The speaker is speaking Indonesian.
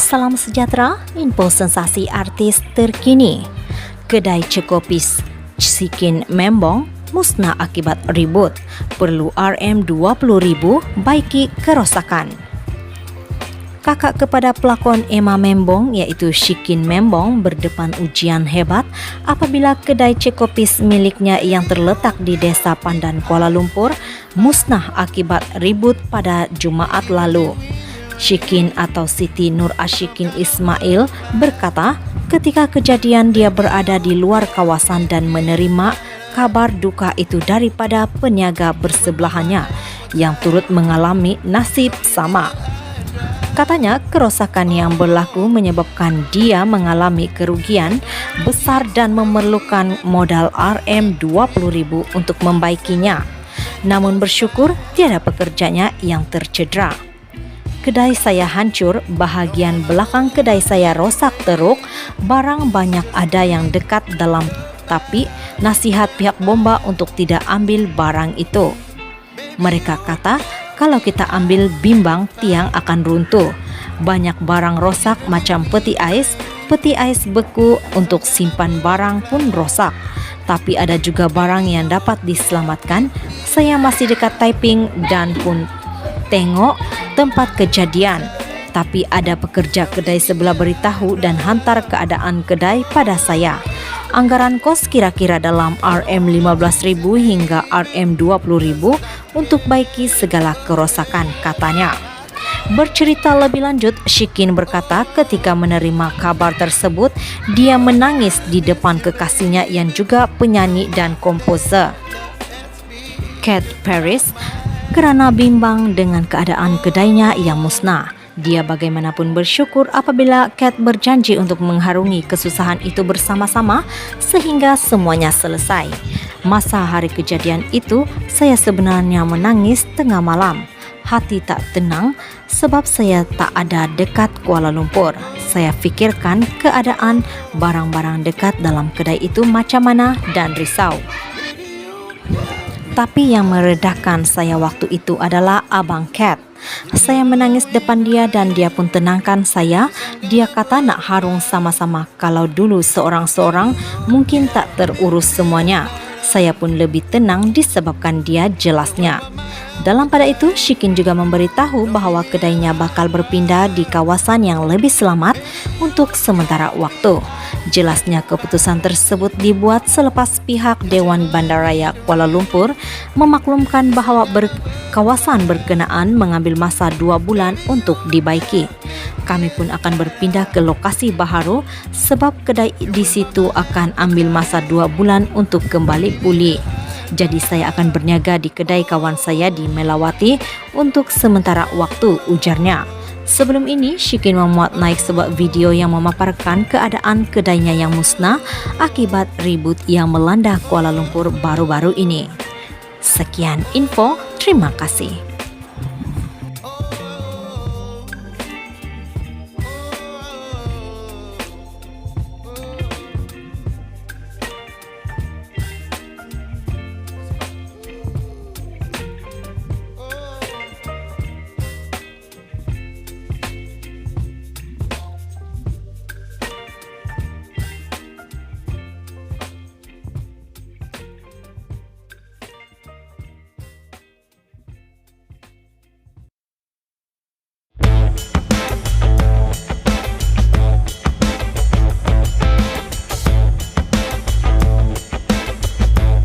Salam sejahtera, info sensasi artis terkini. Kedai Cekopis Shikin Membong musnah akibat ribut. Perlu Rm20.000 baiki kerosakan. Kakak kepada pelakon Emma Membong yaitu Shikin Membong berdepan ujian hebat apabila kedai Cekopis miliknya yang terletak di Desa Pandan, Kuala Lumpur musnah akibat ribut pada Jumaat lalu. Shikin atau Siti Nur Ashikin Ismail berkata ketika kejadian dia berada di luar kawasan dan menerima kabar duka itu daripada peniaga bersebelahannya yang turut mengalami nasib sama. Katanya kerosakan yang berlaku menyebabkan dia mengalami kerugian besar dan memerlukan modal Rm20.000 untuk membaikinya. Namun bersyukur tiada pekerjanya yang tercedera. Kedai saya hancur, bahagian belakang kedai saya rosak teruk, barang banyak ada yang dekat dalam, tapi nasihat pihak bomba untuk tidak ambil barang itu. Mereka kata kalau kita ambil bimbang tiang akan runtuh. Banyak barang rosak macam peti ais beku untuk simpan barang pun rosak. Tapi ada juga barang yang dapat diselamatkan. Saya masih dekat typing dan pun tengok tempat kejadian, tapi ada pekerja kedai sebelah beritahu dan hantar keadaan kedai pada saya. Anggaran kos kira-kira dalam Rm15.000 hingga Rm20.000 untuk baiki segala kerosakan, katanya. Bercerita lebih lanjut, Shikin berkata ketika menerima kabar tersebut, dia menangis di depan kekasihnya yang juga penyanyi dan komposer, Katy Perry, kerana bimbang dengan keadaan kedainya yang musnah. Dia bagaimanapun bersyukur apabila Kat berjanji untuk mengharungi kesusahan itu bersama-sama sehingga semuanya selesai. Masa hari kejadian itu, saya sebenarnya menangis tengah malam. Hati tak tenang sebab saya tak ada dekat Kuala Lumpur. Saya fikirkan keadaan barang-barang dekat dalam kedai itu macam mana dan risau. Tapi yang meredakan saya waktu itu adalah Abang Kat. Saya menangis depan dia dan dia pun tenangkan saya. Dia kata nak harung sama-sama, kalau dulu seorang-seorang mungkin tak terurus semuanya. Saya pun lebih tenang disebabkan dia jelasnya. Dalam pada itu, Shikin juga memberitahu bahawa kedainya bakal berpindah di kawasan yang lebih selamat untuk sementara waktu. Jelasnya keputusan tersebut dibuat selepas pihak Dewan Bandaraya Kuala Lumpur memaklumkan bahawa kawasan berkenaan mengambil masa 2 bulan untuk dibaiki. Kami pun akan berpindah ke lokasi baharu sebab kedai di situ akan ambil masa 2 bulan untuk kembali pulih. Jadi saya akan berniaga di kedai kawan saya di Melawati untuk sementara waktu, ujarnya. Sebelum ini, Shikin memuat naik sebuah video yang memaparkan keadaan kedainya yang musnah akibat ribut yang melanda Kuala Lumpur baru-baru ini. Sekian info, terima kasih.